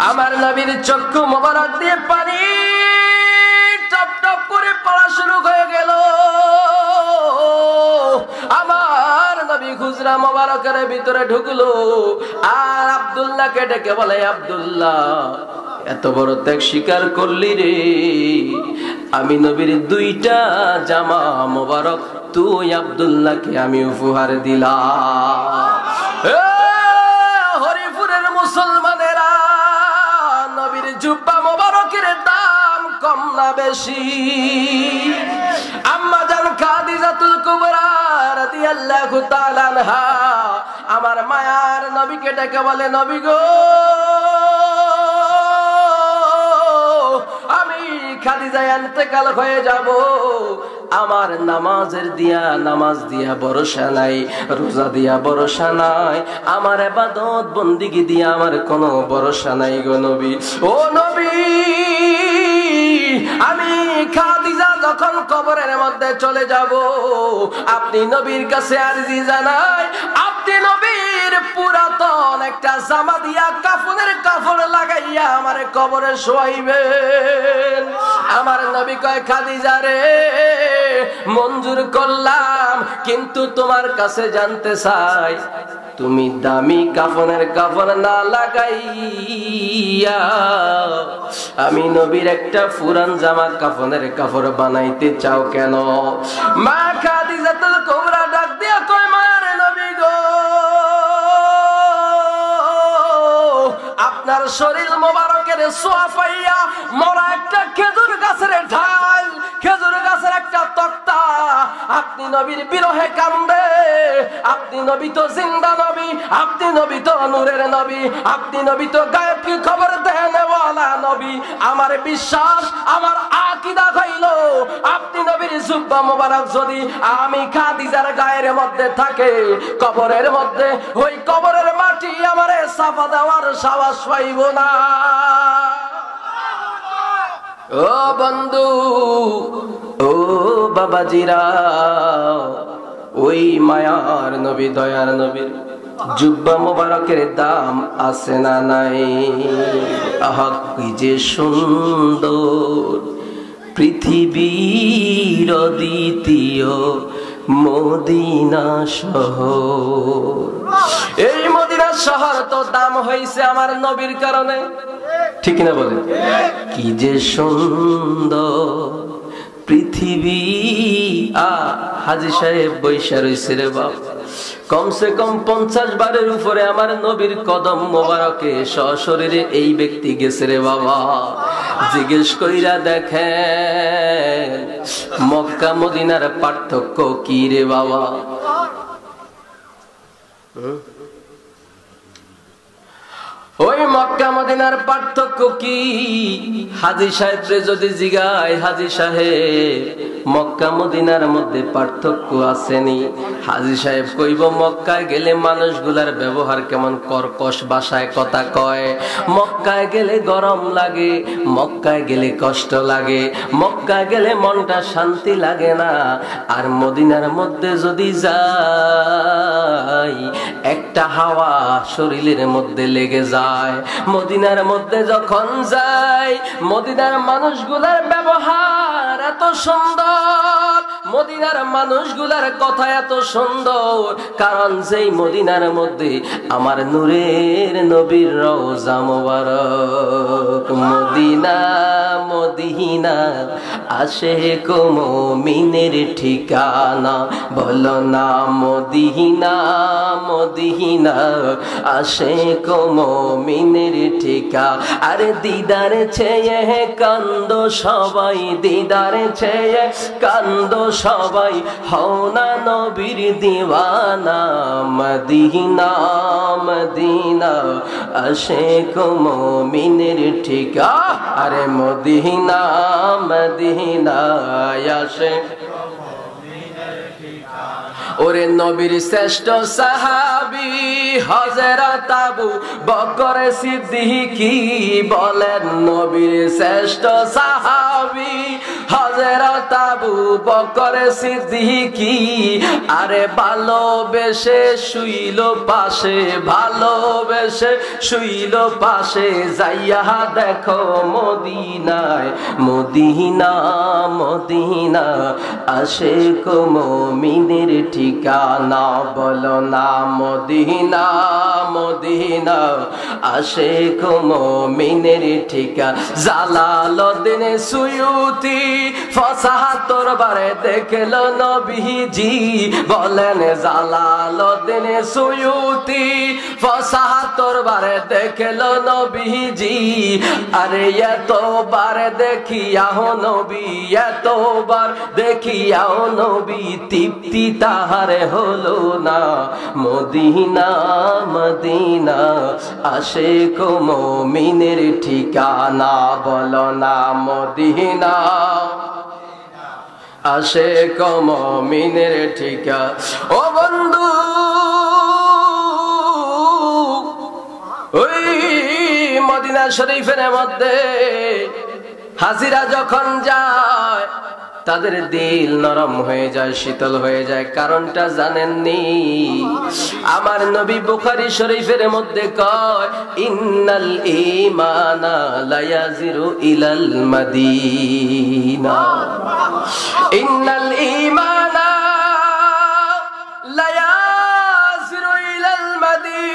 আমার নবীর চক্ষু মোবারক দিয়ে পানি টপ টপ করে পড়া শুরু হয়ে গেল। আমার নবী খুজরা মোবারকের ভিতরে ঢুকলো আর আব্দুল্লাহকে ডেকে বলে, আব্দুল্লাহ এত বড় ত্যাগ স্বীকার করলি রে, আমি নবীর 2টা জামা মোবারক তুই আব্দুল্লাহকে আমি উপহার দিলাম। হরিপুরের মুসলমানেরা, নবীর জুব্বা মোবারকের দাম কম না বেশি? আম্মা জান খাদিজাতুল কুবরা রাদিয়াল্লাহু তাআলা আনহা আমার মায়ার নবীকে ডেকে বলে, নবী গো, আমি খাদিজা ইন্তেকাল হয়ে যাব, আমার নামাজ দিয়া ভরসা নাই, রোজা দিয়া ভরসা নাই, আমার ইবাদত বন্দেগী দিয়া আমার কোনো ভরসা নাই গো নবী। ও নবী, আমি খাদিজা যখন কবরের মধ্যে চলে যাব, আপনি নবীর কাছে আরজি জানাই, আপনি নবীর পুরাতন একটা জামা দিয়া কাফনের কাপড় লাগাইয়া আমার কবরে শোয়াইবেন। আমার নবী কয়, খাদিজা রে, মঞ্জুর করলাম, কিন্তু তোমার কাছে জানতে চাই, তুমি দামি কাফনের কাপড় না লাগাইয়া আমি নবীর একটা পুরান জামা কাফনের কাপড় বানাইতে চাও কেন? মা খাদিজাতুল কুবরা ডাক দিয়া কয়, মায়ারে নবী গো, আপনার শরীর মোবারকের সোয়া পাইয়া মরা একটা খেজুর গাছের ঢাল, খেজুর গাছের একটা তক্তা, আপনি নবীর বিরহে কান্দে, আপনি নবী তো জিন্দা নবী, আপনি নবী তো নূরের নবী, আপনি নবী তো গায়েব কি খবর দেনেওয়ালা নবী। আমার বিশ্বাস, আমার আকীদা হইল, আপনি নবীর জুব্বা মোবারক যদি আমি খাদিজার গায়ের মধ্যে থাকে, কবরের মধ্যে ওই কবরের মাটি আমারে সাফা দেওয়ার সাহস পাইব না। ও বন্ধু, ও বাবাজিরা, ওই মায়ার নবী, দয়ার নবীর জুব্বা মোবারকের দাম আছে না নাই? আহা কি যে সুন্দর পৃথিবীর দ্বিতীয় মদিনা শহর। এই মদিনা শহর তো দাম হয়েছে আমার নবীর কারণে, ঠিক না বলে? কি যে সুন্দর পৃথিবী। হাজী সাহেব বৈশা রইছে রে বাপ, কমসে কম 50 বারের উপরে আমার নবীর কদম মোবারকে সশরীরে এই ব্যক্তি গেছে রে বাবা। জিজ্ঞেস কইরা দেখেন, মক্কা মদিনার পার্থক্য কি রে বাবা? ওই মক্কা মদিনার পার্থক্য কি? হাজী সাহেবরে যদি জিগায়, হাজী সাহেব মক্কা মদিনার মধ্যে পার্থক্য আসেনি? হাজী সাহেব কইব, মক্কায় গেলে মানুষগুলার ব্যবহার কেমন কর্কশ ভাষায় কথা কয়, মক্কায় গেলে গরম লাগে, মক্কায় গেলে কষ্ট লাগে, মক্কায় গেলে মনটা শান্তি লাগে না। আর মদিনার মধ্যে যদি যাই, একটা হাওয়া শরীরের মধ্যে লেগে যায়। মদিনার মধ্যে যখন যাই, মদিনার মানুষগুলার ব্যবহার এত সুন্দর, মদিনার মানুষগুলার কথা এত সুন্দর, কারণ যেই মদিনার মধ্যে আমার নূরের নবীর রওজা মোবারক। মদিনা মদিনা আশিক মুমিনের ঠিকানা, বলো না মদিনা মদিনা আশিক মুমিনের ঠিকানা। আরে দিদারে ছেয়ে কান্দো সবাই, দিদারে ছেয়ে কান্দো সবাই, হও না নবীর দিওয়ানা। মদিনা মদিনা আশিক মুমিনের ঠিকানা। আরে মদিনা মদিনা আশিক। ওরে নবীর শ্রেষ্ঠ সাহাবী হযরত আবু বকর সিদ্দিকী বলেন নবীর শ্রেষ্ঠ সাহাবী হযরত আবু বকর সিদ্দিকী আরে ভালোবেসে শুইল পাশে ভালোবেসে শুইল পাশে যাইয়া দেখো মদিনায় মদিনা মদিনা আশিক মুমিনের ঠিকানা বলো না মদিনা মদিনা আশিক মুমিনের ঠিকানা জালালউদ্দিন সুয়ুতি ৭৫ বারে দেখলো নবীজি বলেন জালালউদ্দিন সুয়ুতি ৭৫ বারে দেখলো নবীজি আরে এতবার দেখিয়াও নবী এতবার দেখিয়াও নবী তৃপ্তি তাহারে হলো না মদিনা মদিনা আশিক মুমিনের ঠিকানা বলো না মদিনা আশিক মুমিনের ঠিকানা ও বন্ধু ওই মদিনা শরীফের মধ্যে হাজিরা যখন যায় তাদের দিল নরম হয়ে যায় শীতল হয়ে যায় কারণটা জানেননি আমার নবী বুখারী শরীফের মধ্যে কয় ইন্নাল ঈমানা লা ইয়াজিরু ইলাল মাদিনা ইন্নাল ঈমানা লা ইয়াজিরু ইলাল মাদিনা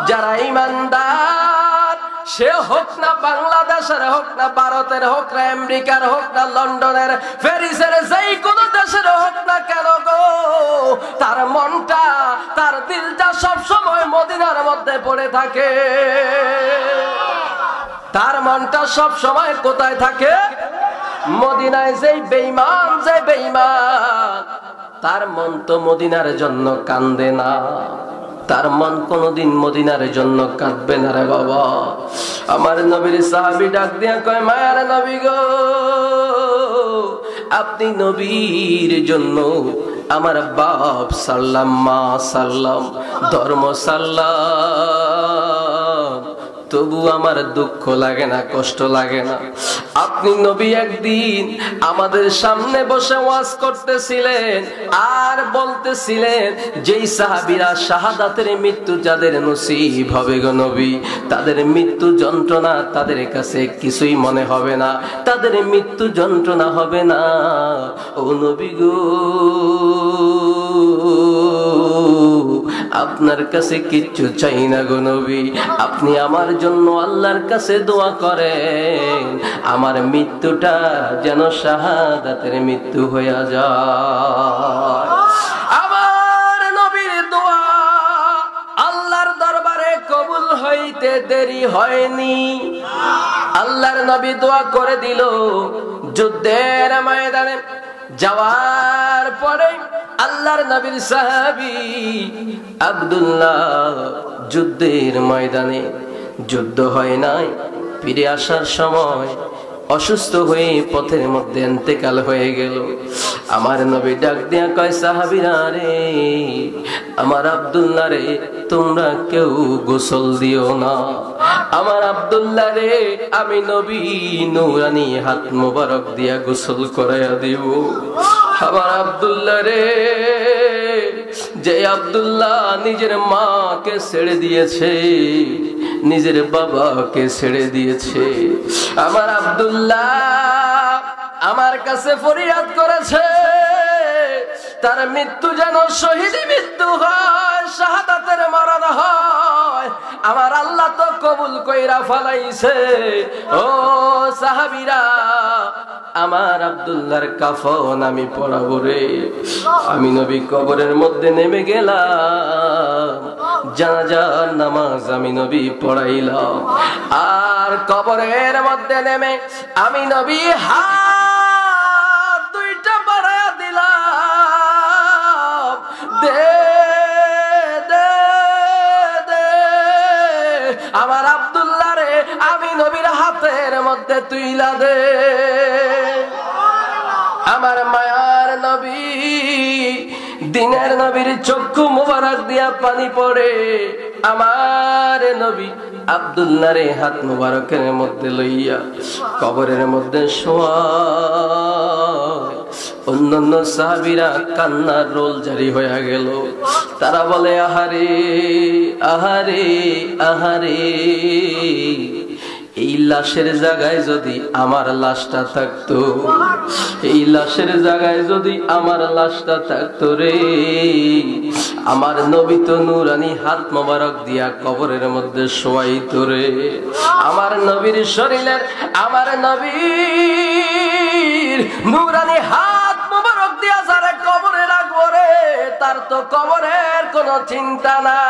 যারা ঈমানদার সে হোক না বাংলাদেশের হোক না ভারতের হোক না আমেরিকার হোক না লন্ডনের প্যারিসের যেই কোনো দেশের হোক না কেন গো তার মনটা তার দিলটা সব সময় মদিনার মধ্যে পড়ে থাকে তার মনটা সব সময় কোথায় থাকে মদিনায় যেই বেঈমান তার মন তো মদিনার জন্য কান্দে না তার মন কোনদিন মদিনার জন্য কাঁদবে না রে বাবা আমার নবীর সাহাবী ডাক দিয়া কয় মায়ার নবী গো আপনি নবীর জন্য আমার বাপ সাল্লাম মা সাল্লাম ধর্ম সাল্লাম তবু আমার দুঃখ লাগে না কষ্ট লাগে না আপনি নবী একদিন আমাদের সামনে বসে ওয়াজ করতেছিলেন আর বলতেছিলেন যেই সাহাবীরা শাহাদাতের মৃত্যু যাদের নসিব হবে গো নবী তাদের মৃত্যু যন্ত্রণা তাদের কাছে কিছুই মনে হবে না তাদের মৃত্যু যন্ত্রণা হবে না ও নবী গো আপনার কাছে কিচ্ছু চাই না গো নবী আপনি আমার জন্য আল্লাহর কাছে দোয়া করেন আমার মৃত্যুটা যেন শাহাদাতের মৃত্যু হয়ে যায় আমার নবীর দোয়া আল্লাহর দরবারে কবুল হইতে দেরি হয়নি আল্লাহর নবী দোয়া করে দিল যুদ্ধের ময়দানে যাওয়ার পরে আল্লাহর নবীর সাহাবী আব্দুল্লাহ যুদ্ধের ময়দানে যুদ্ধ হয় নাই ফিরে আসার সময় অসুস্থ হয়ে পথের মধ্যে ইন্তেকাল হয়ে গেল আমার নবী ডাক দিয়া কয় সাহাবীরা রে আমার আব্দুল্লাহ রে তোমরা কেউ গোসল দিও না আমার আব্দুল্লাহ রে আমি নবী নূরানি হাত মোবারক দিয়া গোসল করাইয়া দিব আমার আব্দুল্লাহ রে যে আব্দুল্লাহ নিজের মাকে ছেড়ে দিয়েছে নিজের বাবাকে ছেড়ে দিয়েছে আমার আব্দুল্লাহ আমার কাছে ফরিয়াদ করেছে তার মৃত্যু যেন শহীদি মৃত্যু হয় শাহাদাতের মরণ হয় আমার আল্লাহ তো কবুল কইরা ফলাইছে ও সাহাবীরা আমার আব্দুল্লাহর কাফন আমি পরাবো রে আমি নবী কবরের মধ্যে নেমে গেলাম জানাজার নামাজ আমি নবী পড়াইলাম আর কবরের মধ্যে নেমে আমি নবী হাত দুইটা বাড়ায়া দিলাম দে দে দে আমার আব্দুল্লাহ রে আমি নবীর হাতের মধ্যে তুইলা দে আমার মায়ার আল্লাহর নবী দিনের নবীর চক্ষু মোবারক দিয়া পানি পড়ে আমার নবী আব্দুল্লাহ রে হাত মোবারকের মধ্যে লইয়া কবরের মধ্যে শোয়ায়। অন্যান্য সাহাবীরা কান্নার রোল জারি হয়ে গেল। তারা বলে আহারে আহারে আহারে, এই লাশের জায়গায় যদি আমার লাশটা থাকতো, এই লাশের জায়গায় যদি আমার লাশটা থাকতো রে, আমার নবী তো নূরানি হাত মোবারক দিয়া কবরের মধ্যে শোয়াইতো রে। আমার নবীর শরীরের, আমার নবীর নূরানি হাত মোবারক দিয়া যারা কবরে রাখবো রে, তার তো কবরের কোনো চিন্তা না।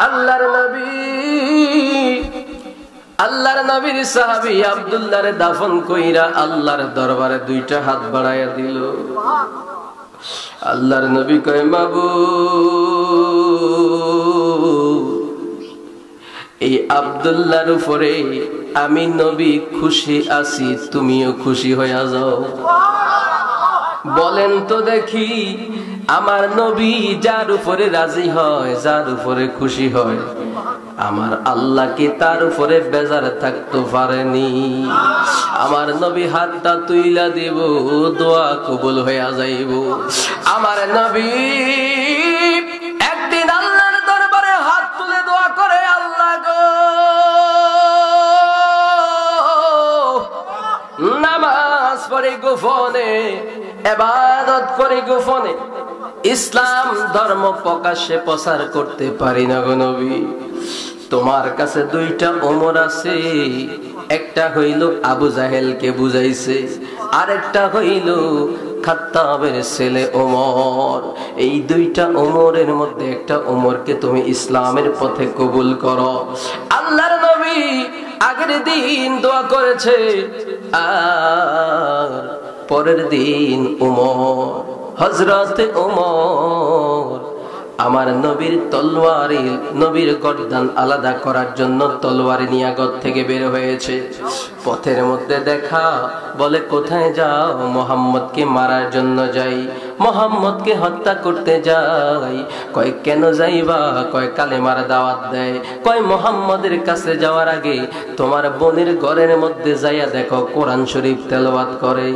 আল্লাহর নবী, আল্লাহর নবীর সাহাবী আব্দুল্লাহরে দাফন কইরা আল্লাহর দরবারে দুইটা হাত বাড়াইয়া দিল। আল্লাহর নবী কয় মাবুদ, এই আব্দুল্লাহর উপরে আমি নবী খুশি আছি, তুমিও খুশি হইয়া যাও। বলেন তো দেখি, আমার নবী যার উপরে রাজি হয়, যার উপরে খুশি হয়, আমার আল্লাহ কি তার উপরে বেজার থাকতে পারেনি? আমার নবী হাতটা তুইলা দিব, দোয়া কবুল হইয়া যাইব। আমার নবী একদিন আল্লাহর দরবারে হাত তুলে দোয়া করে, আল্লাহ গো, নামাজ পড়ে গোপনে, ইবাদত করে গোপনে, ইসলাম ধর্ম প্রকাশ্যে প্রচার করতে পারি না গো নবী। তোমার কাছে দুইটা ওমর আছে, একটা হইল আবু জাহেলকে বুঝাইছে, আরেকটা হইল খাত্তাবের ছেলে ওমর। এই দুইটা ওমরের মধ্যে একটা ওমরকে তুমি ইসলামের পথে কবুল করো। আল্লাহর নবী আগের দিন দোয়া করেছে, আর পরের দিন ওমর, হযরতে ওমর আমার নবীর তলোয়ারি, নবীর গর্দান আলাদা করার জন্য তলোয়ারি নিয়ে ঘর থেকে বের হয়েছে। পথের মধ্যে দেখা, বলে কোথায় যাও? মুহাম্মদকে মারার জন্য যাই, মুহাম্মদকে হত্যা করতে যাই। কয় কেন যাইবা? কয় কালেমার দাওয়াত দেয়। কয় মুহাম্মদের কাছে যাওয়ার আগে তোমার বোনের ঘরের মধ্যে যাইয়া দেখো কোরআন শরীফ তেলাওয়াত করে।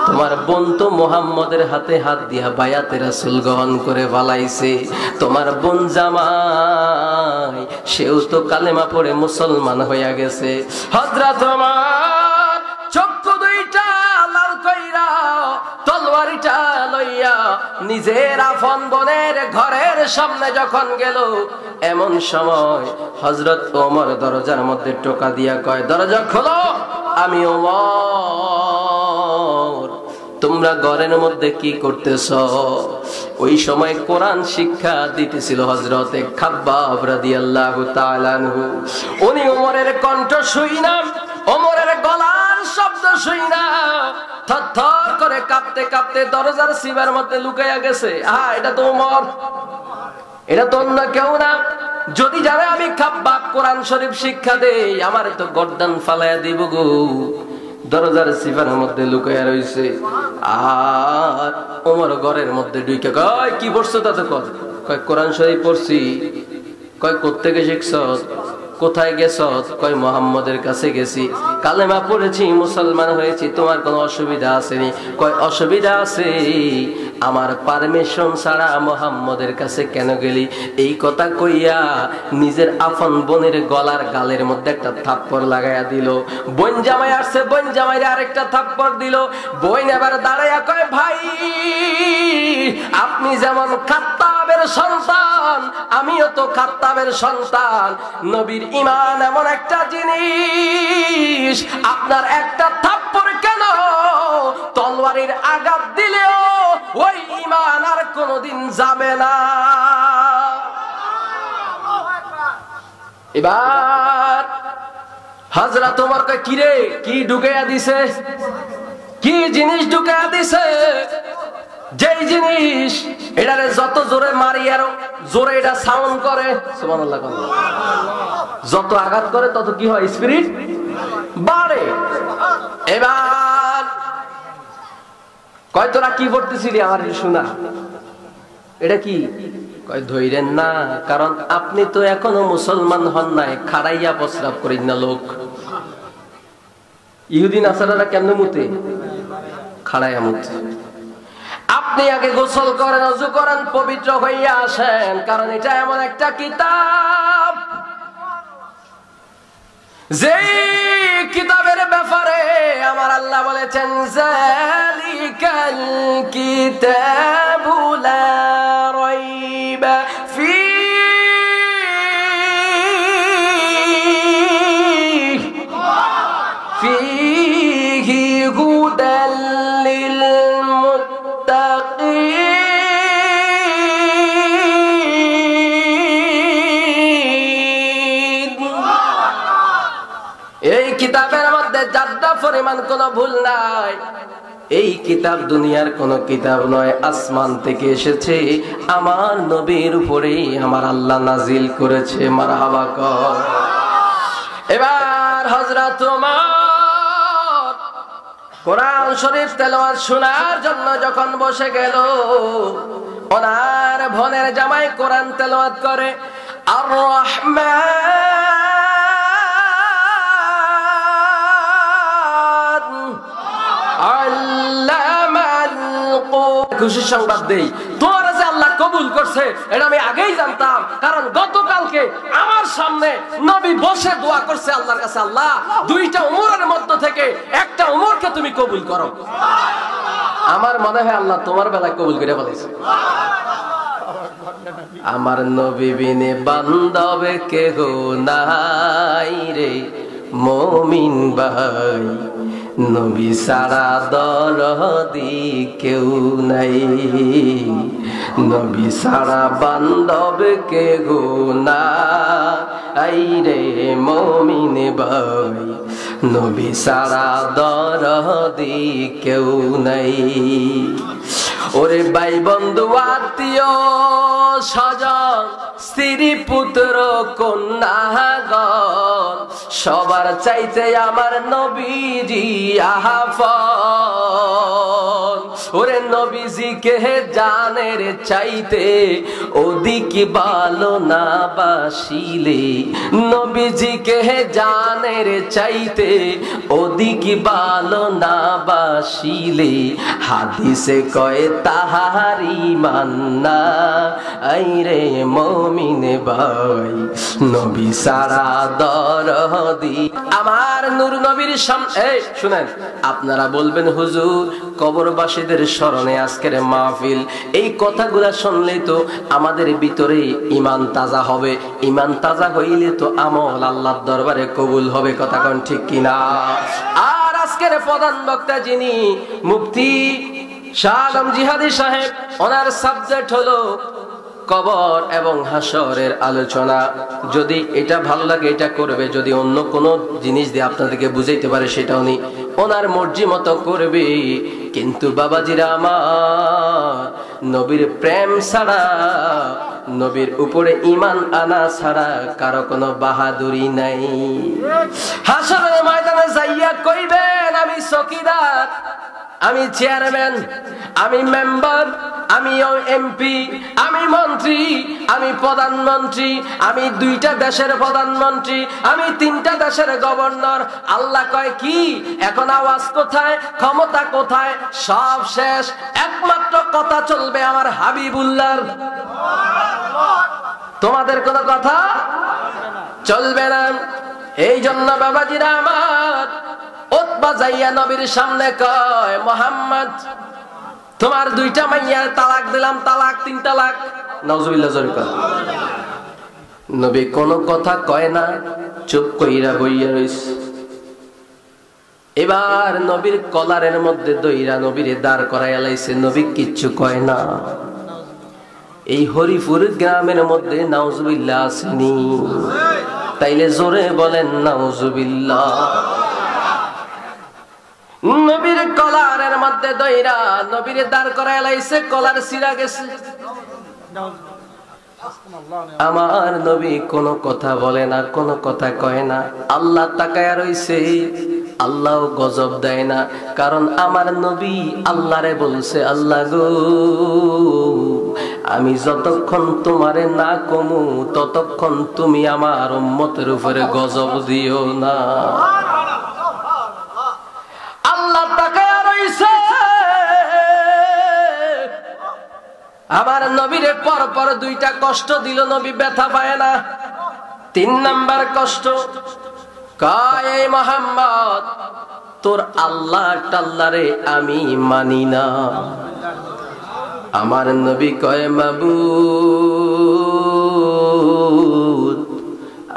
তোমার বোন তো মুহাম্মদের হাতে হাত দিয়া বায়াতে রাসূল গ্রহণ করে পালাইছে। তোমার বোন জামাই, সেও তো কালেমা পড়ে মুসলমান হইয়া গেছে। হযরত ওমর চক্ষু দুইটা লাল কইরা তলোয়ারিটা লইয়া নিজের আপন বোনের ঘরের সামনে যখন গেল, এমন সময় হযরত ওমর দরজার মধ্যে টোকা দিয়া কয়, দরজা খোলো, আমি ওমর। তোমরা ঘরের মধ্যে কি করতেছ? ওই সময় কোরআন শিক্ষা দিতেছিল হযরতে খাব্বাব রাদিয়াল্লাহু তাআলা আনহু। উনি ওমরের কণ্ঠ শুই না, ওমরের গলার শব্দ শুই না, থরথর করে কাঁপতে কাঁপতে দরজার সিবার মধ্যে লুকাইয়া গেছে। এটা তো ওমর, এটা তো অন্য কেউ না। যদি জানে আমি খাব্বাব কোরআন শরীফ শিক্ষা দেই, আমার তো গর্দান ফালাইয়া দিব গো। দরজার সিফার মধ্যে লুকাইয়া রইছে। আর ওমর ঘরের মধ্যে ঢুকে কয়, কি পড়ছো? তাতে কয় কোরআন শরীফ পড়ছি। কয় কোত্থেকে শিখছস? কোথায় গেছস? কয় মুহাম্মদের কাছে গেছি, কালেমা পড়েছি, মুসলমান হয়েছি। তোমার কোনো অসুবিধা আসেনি? কয় অসুবিধা আছে, আমার পারমিশন ছাড়া মুহাম্মদের কাছে কেন গেলি? এই কথা কইয়া নিজের আপন বোনের গলার গালের মধ্যে একটা থাপ্পড় লাগাইয়া দিল। বোন জামাই আসছে, বোন জামাইরে আরেকটা থাপ্পড় দিল। বোন এবার দাঁড়াইয়া কয়, ভাই আপনি যেমন খাত্তাবের সন্তান, আমিও তো খাত্তাবের সন্তান। নবীর ঈমান এমন একটা জিনিস, আপনার একটা থাপ্পড় কেন, তলোয়ারের আঘাত দিলেও ওই ঈমান আর কোনদিন যাবে না। এবার হযরত ওমর কয়, কি রে, কি ঢুকাইয়া দিছে? কি জিনিস ঢুকাইয়া দিছে? যেই জিনিস এটারে যত জোরে মারি আর জোরে এটা সাউন্ড করে, সুবহানাল্লাহ, যত আঘাত করে তত কি হয়? স্পিরিট বাড়ে। এবার কয় তোরা কি পড়তেছিলি আমার শোনা, এটা কি? কয় ধইরেন না, কারণ আপনি তো এখনো মুসলমান হন নাই, খাড়াইয়া প্রস্রাব করেন না লোক। ইহুদি নাসারারা কেমনে মুতে? খাড়াইয়া মুতে। আপনি আগে গোসল করেন, ওযু করেন, পবিত্র হইয়া আসেন, কারণ এটা এমন একটা কিতাব যেই কিতাবের ব্যাপারে আমার আল্লাহ বলেছেন যালিকাল কিতাবু লা রাইবা ফীহি হুদাল লিল মুত্তাকিন। এই কিতাবের মধ্যে যাদা পরিমাণ কোনো ভুল নাই। এই কিতাব দুনিয়ার কোন কিতাব নয়, আসমান থেকে এসেছে, আমার নবীর উপরে আমার আল্লাহ নাজিল করেছে। মারহাবা কর। এবার হযরত ওমর কোরআন শরীফ তেলাওয়াত শোনার জন্য যখন বসে গেল, ওনার বোনের জামাই কোরআন তেলাওয়াত করে, আর রহমান আল্লামাল কুরআন। খুশির সংবাদ দেই, তোরা যে আল্লাহ কবুল করছে এটা আমি আগেই জানতাম, কারণ গতকালকে আমার সামনে নবী বসে দোয়া করছে আল্লাহর কাছে, আল্লাহ দুইটা উমরের মধ্য থেকে একটা উমরকে তুমি কবুল করো। আমার মনে হয় আল্লাহ তোমার বেলায় কবুল করে বলেছে। আমার নবী বিনে বান্ধব কেহ নাই রে মুমিন ভাই, নবী সারা দরদি কেউ নাই, নবী সারা বান্ধব কেহ নাই রে মুমিন ভাই, নবী সারা দরদি কেউ নাই। ওরে ভাই বন্ধু আত্মীয় স্বজন স্ত্রী পুত্র কন্যাগণ সবার চাইতে আমার নবীজি আহাফন। ওরে নবীজিকে জানের চাইতে ওদিক ভালো না বাসিলে, নবীজিকে জানের চাইতে ওদিক ভালো না বাসিলে, হাদিসে কয় তাহারি মান্না আইরে মুমিন ভাই, নবী সারা দরদি আমার নূর নবীর সামনে। শুনেন, আপনারা বলবেন হুজুর কবরবাসীদের স্মরণে আজকের মাহফিল, এই কথাগুলা শুনলে তো আমাদের ভিতরে ঈমান তাজা হবে, ঈমান তাজা হইলে তো আমল আল্লাহর দরবারে কবুল হবে। কথা কোন ঠিক কিনা? আর আজকের প্রধান বক্তা যিনি মুফতি শাহ আলম জিহাদি সাহেব, ওনার সাবজেক্ট হলো কবর এবং হাসরের আলোচনা। যদি এটা ভালো লাগে এটা করবে, যদি অন্য কোন জিনিস দিয়ে আপনাদেরকে বুঝাইতে পারে সেটা উনি ওনার মর্জি মতো করবে। কিন্তু বাবাজিরা আমার, নবীর প্রেম ছাড়া, নবীর উপরে ঈমান আনা ছাড়া কারো কোনো বাহাদুরি নাই। হাসরের ময়দানে যাইয়া কইবেন আমি চকিদার, আমি চেয়ারম্যান, আমি মেম্বার, আমি এমপি, আমি মন্ত্রী, আমি প্রধানমন্ত্রী, আমি 2টা দেশের প্রধানমন্ত্রী, আমি 3টা দেশের গভর্নর। আল্লাহ কয় কি এখন আওয়াজ কোথায়, ক্ষমতা কোথায়? সব শেষ, একমাত্র কথা চলবে আমার হাবিবুল্লাহর। তোমাদের কোনো কথা চলবে না। এই জন্য বাবাজিরা আমার, উতবা যাইয়া নবীর সামনে কয়, মুহাম্মদ তোমার 2টা মাইয়ার তালাক দিলাম, তালাক 3 তালাক। নাউজুবিল্লাহ জোরে কর। নবী কোনো কথা কয় না, চুপ কইরা বইয়া রইছে। এবার নবীর কলারের মধ্যে দইরা নবীরে দাঁড় করাইয়া লাইছে, নবী কিচ্ছু কয় না। এই হরিপুর গ্রামের মধ্যে নাউজুবিল্লাহ আসেনি? তাইলে জোরে বলেন নাউজুবিল্লাহ। নবীর কলারের মধ্যে দইরা নবীরে দাঁড় করায় লাইছে, কলার ছিঁড়া গেছে। আমার নবী কোনো কথা বলে না, কোনো কথা কয় না। আল্লাহ তাকায়া রইছে, আল্লাহও গজব দেয় না, কারণ আমার নবী আল্লাহরে বলছে, আল্লাহ গো আমি যতক্ষণ তোমারে না কমু ততক্ষণ তুমি আমার উম্মতের উপরে গজব দিও না। আল্লাহ তাকায়া রইছে, আমার নবীরে পর পর দুইটা কষ্ট দিল, নবী ব্যথা পায় না। 3 নাম্বার কষ্ট, কয় এই মুহাম্মদ তোর আল্লাহ টাল্লারে আমি মানি না। আমার নবী কয় মাবুদ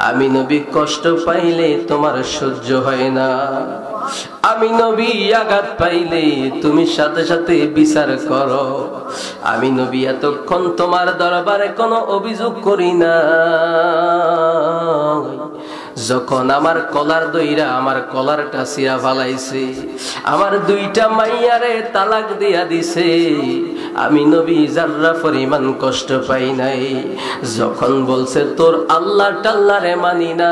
আমি নবী কষ্ট পাইলে তোমার সহ্য হয় না, আমি নবী আঘাত পাইলে তুমি সাথে সাথে বিচার করো, আমি নবী এতক্ষণ তোমার দরবারে কোনো অভিযোগ করি না, যখন আমার কলার দইরা আমার কলারটা ছিঁড়া ফালাইছে, আমার 2টা মাইয়ারে তালাক দিয়া দিছে, আমি নবী যাররা পরিমাণ কষ্ট পাই নাই। যখন বলছে তোর আল্লাহ টাল্লারে মানি না,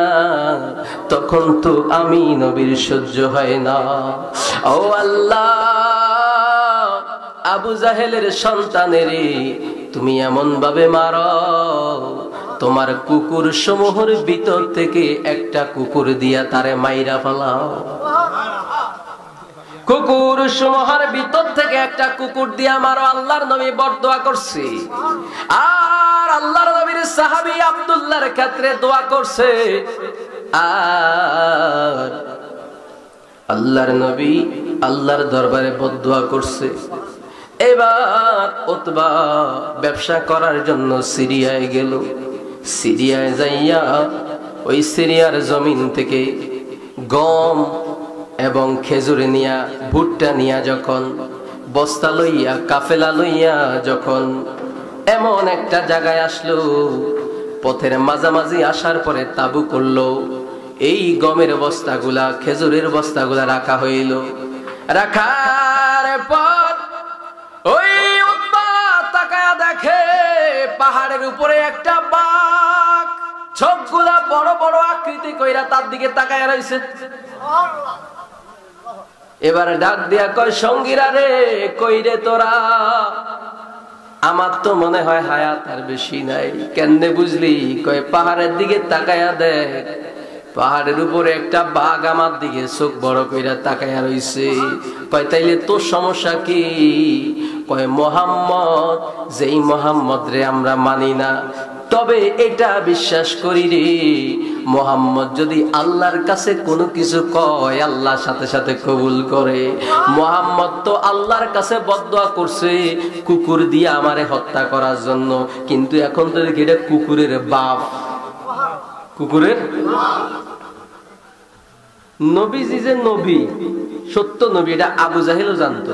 তখন তো আমি নবীর সহ্য হয় না। ও আল্লাহ, আবু জাহেলের সন্তানেরে তুমি এমন ভাবে মারো, তোমার কুকুর সমূহের ভিতর থেকে একটা কুকুর দিয়া তারে মাইরা ফেলাও। কুকুর সমূহের ভিতর থেকে একটা কুকুর দিয়া মারো। আল্লাহর নবী বরদোয়া করছে, আর আল্লাহর নবীর সাহাবী আব্দুল্লাহর ক্ষেত্রে দোয়া করছে, আর আল্লাহর নবী আল্লাহর দরবারে বরদোয়া করছে। এবার উতবা ব্যবসা করার জন্য সিরিয়ায় গেল। সিরিয়ায় যাইয়া ওই সিরিয়ার জমিন থেকে গম এবং খেজুর নিয়া, ভুট্টা নিয়া যখন বস্তা লইয়া কাফেলা লইয়া যখন এমন একটা জায়গায় আসলো, পথের মাঝামাঝি আসার পরে তাবু করলো। এই গমের বস্তাগুলা খেজুরের বস্তাগুলা রাখা হইল। রাখার পর ওই উতবা তাকায়া দেখে পাহাড়ের উপরে একটা বাঘ, চোখগুলা বড় বড় আকৃতি কইরা তার দিকে তাকায়া রইছে। এবার ডাক দিয়া কয়, সঙ্গীরা রে, কই রে তোরা? আমার তো মনে হয় হায়াত আর বেশি নাই। কেমনে বুঝলি? কয় পাহাড়ের দিকে তাকায়া দেখ, পাহাড়ের উপরে একটা বাঘ আমার দিকে চোখ বড় কইরা তাকায়া রইছে। কয় তাইলে তোর সমস্যা কি? কয় মুহাম্মদ, যেই মুহাম্মদ রে আমরা মানি না, তবে এটা বিশ্বাস করি রে, মুহাম্মদ যদি আল্লাহর কাছে কোনো কিছু কয় আল্লাহ সাথে সাথে কবুল করে। মুহাম্মদ তো আল্লাহর কাছে বদদোয়া করছে কুকুর দিয়ে আমারে হত্যা করার জন্য, কিন্তু এখন তো দেখি এটা কুকুরের বাপ, কুকুরের নবীজি যে নবী, সত্য নবী, এটা আবু জাহেলও জানতো।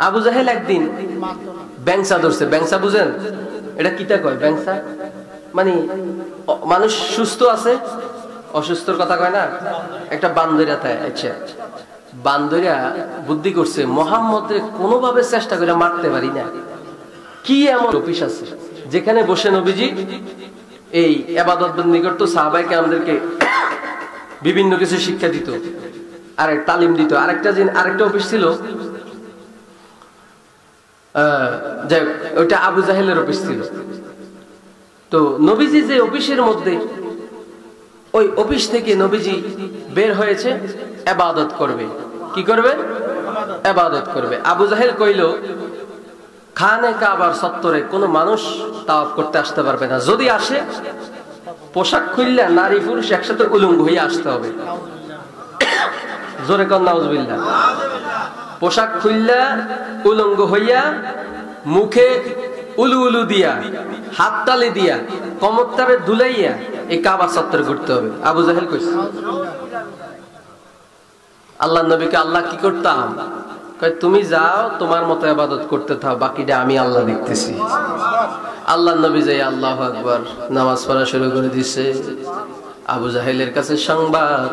আবু জাহেল একদিন ব্যাংসা ধরছে। ব্যাংসা বুঝেন? এটা কিটা কয়? ব্যাংসা মানে মানুষ সুস্থ আছে, অসুস্থর কথা কয় না, একটা বান্দরিয়া তাই। আচ্ছা, বান্দরিয়া বুদ্ধি করছে, মুহাম্মদরে কোনোভাবে চেষ্টা করে মারতে পারি না, কি এমন অফিস আছে যেখানে বসে নবীজি এই ইবাদত বন্দি করতো, সাহাবায়ে আমাদেরকে বিভিন্ন কিছু শিক্ষা দিত আর তালিম দিত। আরেকটা অফিস ছিল, ওইটা আবু জাহেলের অফিস ছিল। তো নবীজি যে অফিসের মধ্যে, ওই অফিস থেকে নবীজি বের হয়েছে ইবাদত করবে। কি করবে? ইবাদত করবে। আবু জাহেল কইল, খানে কাবার চত্বরে কোনো মানুষ তাওয়াফ করতে আসতে পারবে না, যদি আসে পোশাক খুললে নারী পুরুষ একসাথে উলঙ্গ হয়ে আসতে হবে। জোরে কর নাউজুবিল্লাহ। পোশাক খুললে উলঙ্গ হইয়া, মুখে উলু উলু দিয়া, হাত তালি দিয়া, কমরটারে দুলাইয়া এই কাবা চত্বরে ঘুরতে হবে। আবু জাহেল কইছে। আল্লাহ নবীকে আল্লাহ কি করতাম? কয় তুমি যাও, তোমার মতো ইবাদত করতে থাও, বাকিটা আমি আল্লাহ দেখতেছি। আল্লাহ নবী যাই আল্লাহু আকবার নামাজ পড়া শুরু করে দিছে। আবু জাহেলের কাছে সংবাদ,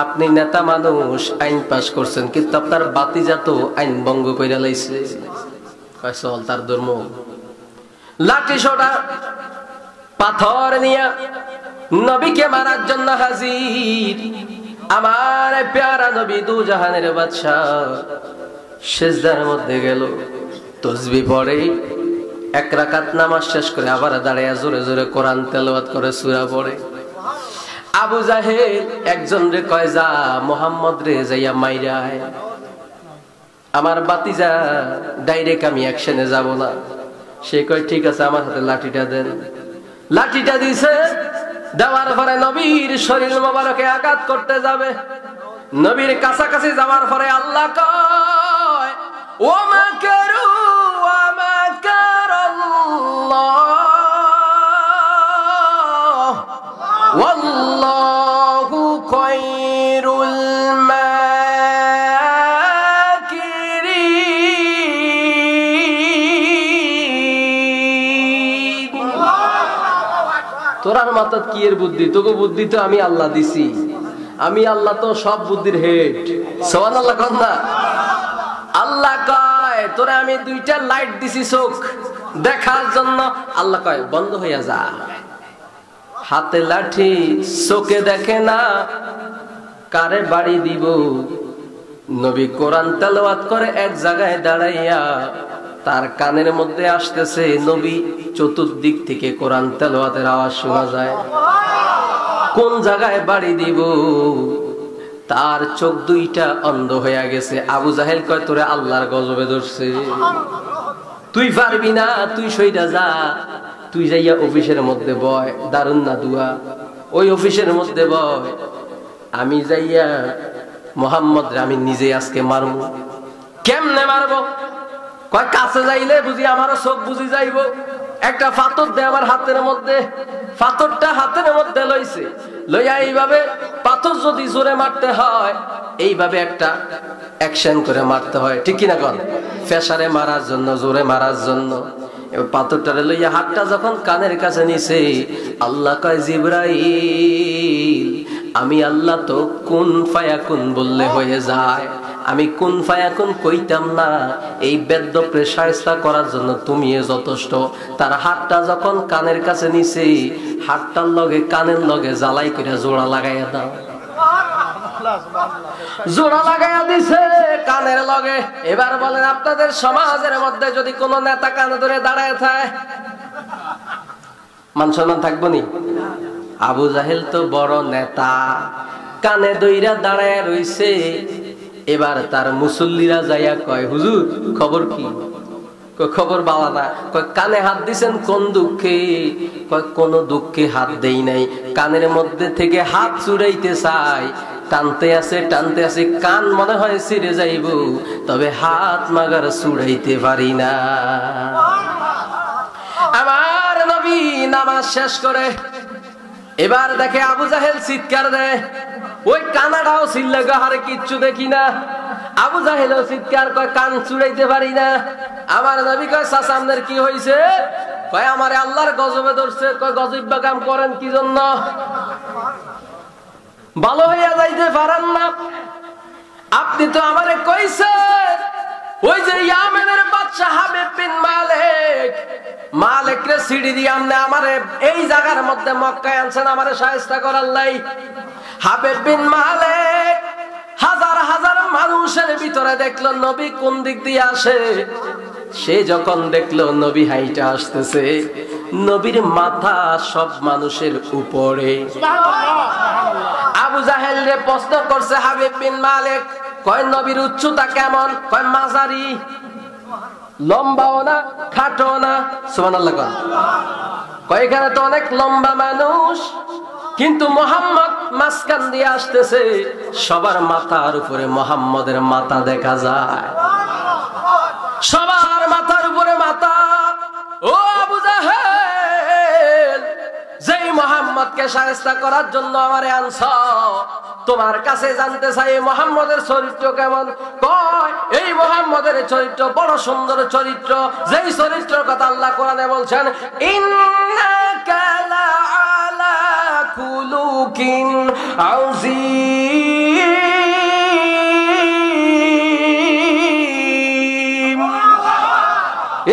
আপনি নেতা মানুষ, আইন পাশ করছেন, কিন্তু আপনার বাতিজা তো আইন ভঙ্গ কইরা লাইছে। কয় চল তার ধর্ম। লাঠি সোটা পাথর নিয়া নবীকে মারার জন্য হাজির। আমার প্যারা নবী দু জাহানের বাদশা সিজদার মধ্যে গেল, তাসবিহ পড়ে, এক রাকাত নামাজ শেষ করে আবার দাঁড়ায়া জোরে জোরে কোরআন তেলাওয়াত করে সূরা পড়ে। আবু জাহেল একজন রে কয়, যা মুহাম্মদ রে যাইয়া মাইরা আয়। আমার বাতিজা ডাইরেক্ট আমি অ্যাকশনে যাব না। সে কয় ঠিক আছে, আমার হাতে লাঠিটা দেন। লাঠিটা দিছে, দেওয়ার পরে নবীর শরীর মোবারকে আঘাত করতে যাবে। নবীর কাছাকাছি যাওয়ার পরে আল্লাহ কয়, ওয়া মাকারু ওয়া মাকারাল্লাহ ওয়াল্লাহু খায়রুল মাকিরিন। তোরার মাথাত কি এর বুদ্ধি? তোকে বুদ্ধি তো আমি আল্লাহ দিছি। আমি আল্লাহ তো সব বুদ্ধির হেড। সুবহানাল্লাহ কোন না? আল্লাহ কয়, তোরে আমি দুইটা লাইট দিছি চোখ দেখার জন্য। আল্লাহ কয় বন্ধ হইয়া যা। হাতে লাঠি, চোখে দেখে না, কারে বাড়ি দিব? নবী কোরআন তেলাওয়াত করে এক জায়গায় দাঁড়াইয়া, তার কানের মধ্যে আসতেছে নবী চতুর্দিক থেকে কোরআন তেলাওয়াতের আওয়াজ শোনা যায়। কোন জায়গায় বাড়ি দিব? তার চোখ দুইটা অন্ধ হয়ে গেছে। আবু জাহেল কয়, তোরে আল্লাহর গজবে ধরছে, তুই পারবি না, তুই সইরা যা। তুই যাইয়া অফিসের মধ্যে বয়, দারুন না দুয়া, ওই অফিসের মধ্যে বয়। আমি যাইয়া মুহাম্মদ রে আমি নিজে আজকে মারবো। কেমনে মারবো? কয় কাছে যাইলে বুঝি আমারও চোখ বুঝি যাইব। একটা পাথর দে আমার হাতের মধ্যে। পাথরটা হাতের মধ্যে লইছে, লইয়া এইভাবে, পাথর যদি জোরে মারতে হয় এইভাবে একটা অ্যাকশন করে মারতে হয়, ঠিক কিনা কন? ফেসারে মারার জন্য, জোরে মারার জন্য। পাথরটারে লইয়া হাতটা যখন কানের কাছে নিছে, আল্লাহ কয়, জিবরাইল, আমি আল্লাহ তো কুন ফায়াকুন বললে হয়ে যায়। আমি কুন ফায়াকুন কইতাম না, এই বেদ্যপরে শায়েস্তা করার জন্য তুমি যথেষ্ট। তার হাতটা যখন কানের কাছে নিছে, হাতটার লগে কানের লগে জ্বালাই করে জোড়া লাগাইয়া দাও। জোড়া লাগাইয়া দিছে কানের লগে। এবার বলেন, আপনাদের সমাজের মধ্যে যদি কোন নেতা কানে ধরে দাঁড়ায় থাকে, মান সম্মান থাকবো নি? আবু জাহেল তো বড় নেতা, কানে দইরা দাঁড়ায় রইছে। এবার তার মুসল্লিরা যাইয়া কয়, হুজুর খবর কি? খবর বালা না। কয় কানে হাত দিছেন কোন দুঃখে? কয় কোন দুঃখে হাত দেই নাই, কানের মধ্যে থেকে হাত চুরাইতে চাই, টানতে আছে টানতে আছে, কান মনে হয় ছিঁড়ে যাইব, তবে হাত মাগার চুরাইতে পারি না। আমার নবী নামাজ শেষ করে এবার দেখে আবু জাহেল চিৎকার দেয়। ওই কানাটাও চিল্লা গাহারে কিচ্ছু দেখি না। আবু জাহেলও চিৎকার কয়, কান চুড়াইতে পারি না। আমার নবী কয়, চাচা আপনার কি হয়েছে? কয় আমারে আল্লাহর গজবে ধরছে। কয় গজব কাম করেন কি জন্য? ভালো হইয়া যাইতে পারেন না? আপনি তো আমারে কইছেন ওই যে ইয়ামেনের বাদশা হাবিব বিন মালিক রে সিঁড়ি দিয়ে আমনে আমারে এই জায়গার মধ্যে মক্কায় আনছেন আমারে শায়েস্তা করার লাই। হাবিব বিন মালিক হাজার হাজার মানুষের ভিতরে দেখলো নবী কোন দিক দিয়ে আসে। সে যখন দেখলো নবী হাইটা আসতেছে, নবীর মাথা সব মানুষের উপরে। আবু জাহেল রে প্রশ্ন করছে হাবিব বিন মালিক, কয় নবীর উচ্চতা কেমন? কয় মাঝারি, লম্বাও না খাটো না। সুবহানাল্লাহ। কয় এখানে তো অনেক লম্বা মানুষ, কিন্তু মুহাম্মদ মাঝখান দিয়ে আসতেছে, সবার মাথার উপরে মুহাম্মদের মাথা দেখা যায়। সবার মাথার উপরে মাথা। ও আবু জাহেল, যেই মুহাম্মদকে শায়েস্তা করার জন্য আমারে আনছ, তোমার কাছে জানতে চাই মুহাম্মদের চরিত্র কেমন? কয় এই মুহাম্মদের চরিত্র বড় সুন্দর চরিত্র, যেই চরিত্রের কথা আল্লাহ কোরআনে বলছেন, ইন্নাকা লাআলা খুলুকিন আযীম।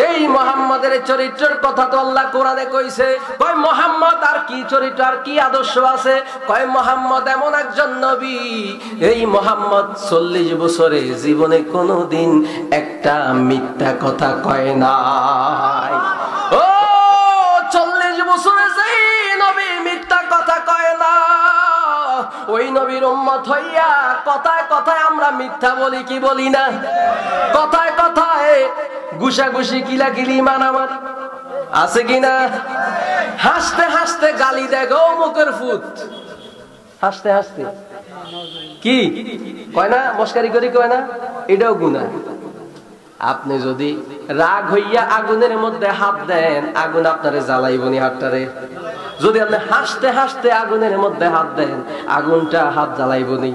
এই মুহাম্মদের মুহাম্মদের চরিত্রের কথা তো আল্লাহ কোরআনে কইছে। কয় মুহাম্মদ আর কি চরিত্র আর কি আদর্শ আছে? কয় মুহাম্মদ এমন একজন নবী, এই মুহাম্মদ 40 বছরে জীবনে কোনোদিন একটা মিথ্যা কথা কয় নাই। ও 40 বছরে যেই নবী মিথ্যা কথা কয় না, ওই নবীর উম্মত হইয়া কথায় কথায় আমরা মিথ্যা বলি কি বলি না? কথায় কথায় গুসাগুসি কিলাকিলি মারামারি আছে কিনা? হাসতে হাসতে গালি দেয় গো মুখের ফুট, হাসতে হাসতে কি কয় না? মস্কারি করি কয় না? এটাও গুনাহ। আপনি যদি রাগ হইয়া আগুনের মধ্যে হাত দেন, আগুন আপনারে জ্বালাইবনি হাতটারে। যদি আপনি হাসতে হাসতে আগুনের মধ্যে হাত দেন, আগুনটা হাত জ্বালাইবনি।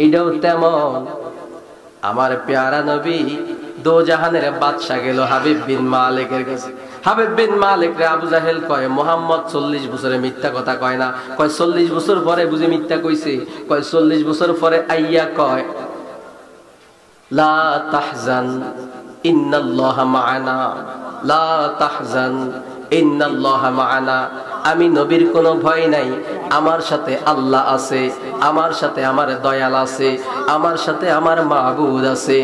এটাও তেমন। আমার পেয়ারা নবী দোজাহানের বাদশা গেল হাবিব বিন মালিকের কাছে। হাবিব বিন মালিক রে আবু জাহেল কয় মুহাম্মদ 40 বছরে মিথ্যা কথা কয় না। কয় 40 বছর পরে বুঝি মিথ্যা কইছে? কয় 40 বছর পরে আইয়া কয় লা তাহজান ইন্নাল্লাহা মা'ানা, লা তাহজান ইন্নাল্লাহা মা'ানা। আমি নবীর কোনো ভয় নাই, আমার সাথে আল্লাহ আছে, আমার সাথে আমার দয়াল আছে, আমার সাথে আমার মাবুদ আছে।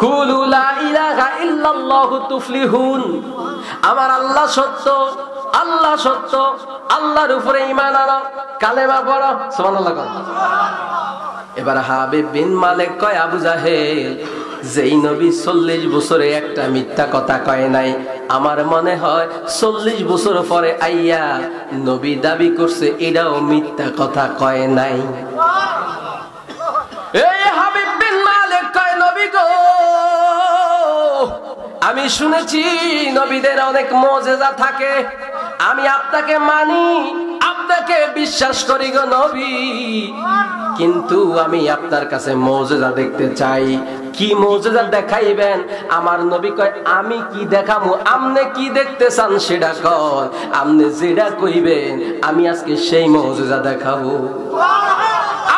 কুলু লা ইলাহা ইল্লাল্লাহু তুফলিহুন। আমার আল্লাহ সত্য, আল্লাহ সত্য, আল্লাহর উপরে ঈমান আনো, কালেমা পড়ো, সুবহানাল্লাহ। এবার হাবিব বিন মালিক কয় আবু জাহেল, যেই নবী 40 বছরে একটা মিথ্যা কথা কয় নাই, আমার মনে হয় 40 বছর পরে আইয়া নবী দাবি করছে এটাও মিথ্যা কথা কয় নাই। এই হাবিব বিন মালিক কয় নবী গো, আমি শুনেছি নবীদের অনেক মুজিজা থাকে, আমি আপনাকে মানি, আপনাকে বিশ্বাস করি গো নবী, কিন্তু আমি আপনার কাছে মুজিজা দেখতে চাই। কি মুজিজা দেখাইবেন? আমার নবী কয় আমি কি দেখামু, আপনি কি দেখতে চান সেটা কর, আপনি যেটা কইবেন আমি আজকে সেই মুজিজা দেখাবো।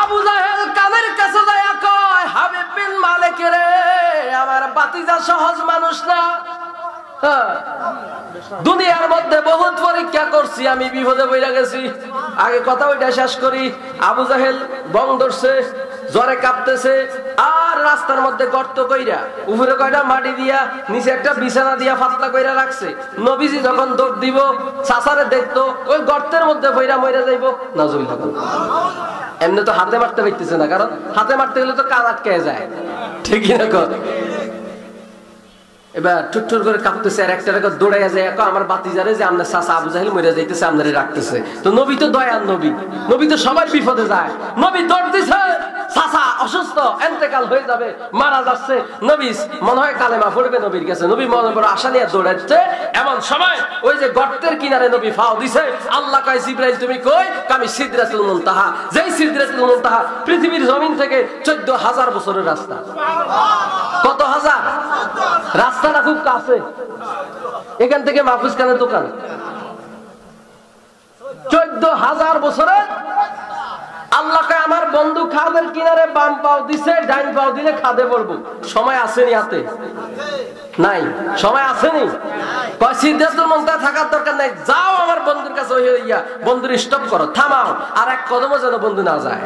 আবু জাহেল কানের কাছে যায় কয় হাবিব বিন মালিক রে, আমার বাতিজা সহজ মানুষ না, দুনিয়ার মধ্যে বহুত পরীক্ষা করছি, আমি বিপদে পড়ে গেছি। আগে কথা ওইটা শেষ করি। আবু জাহেল বং ধরছে, জ্বরে কাঁপতেছে, আর রাস্তার মধ্যে গর্ত কইরা উপরে কয়টা মাটি দিয়া নিচে একটা বিছানা দিয়া পাতলা কইরা রাখছে। নবীজি যখন দৌড় দিব চাচারে দেখতো ওই গর্তের মধ্যে পইরা মইরা যাইব। নাউজুবিল্লাহ। এমনি তো হাতে মারতে পারতেছে না, কারণ হাতে মারতে গেলে তো কান আটকে যায়, ঠিক না? এবার ঠুট্টুর করে কাঁপতেছে, আর একটা দৌড়াইয়া যায় আমার বাতিজারে যে আপনার চাচা আবু জাহেল মরে যাইতেছে, আপনারে রাখতেছে। তো নবী তো দয়ার নবী, নবী তো সবাই বিপদে যায়। নবী দৌড় দিছে, চাচা অসুস্থ, এন্তেকাল হয়ে যাবে, মারা যাচ্ছে। নবী মনে হয় কালেমা পড়বে নবীর কাছে, নবী মনে বড় আশা নিয়ে দৌড়াচ্ছে। এমন সময় ওই যে গর্তের কিনারে নবী ফাও দিছে। আল্লাহ কয় জিবরাইল তুমি কই? আমি সিদরাতুল মুনতাহা। যেই সিদরাতুল মুনতাহা পৃথিবীর জমিন থেকে 14,000 বছরের রাস্তা। কত হাজার? রাস্তাটা খুব কাছে, এখান থেকে মাহফুজ খানের দোকান। 14,000 বছরের। আল্লাহ কয় আমার বন্ধু খাদের কিনারে বাম পাও দিছে, ডাইন পাও দিলে খাদে পড়বো। সময় আসেনি হাতে? নাই। সময় আসেনি? কয় সিদরাতুল মুনতাহা থাকার দরকার নাই, যাও আমার বন্ধুর কাছে হইয়া বন্ধুর স্টপ করো, থামাও, আর এক কদমও যেন বন্ধু না যায়।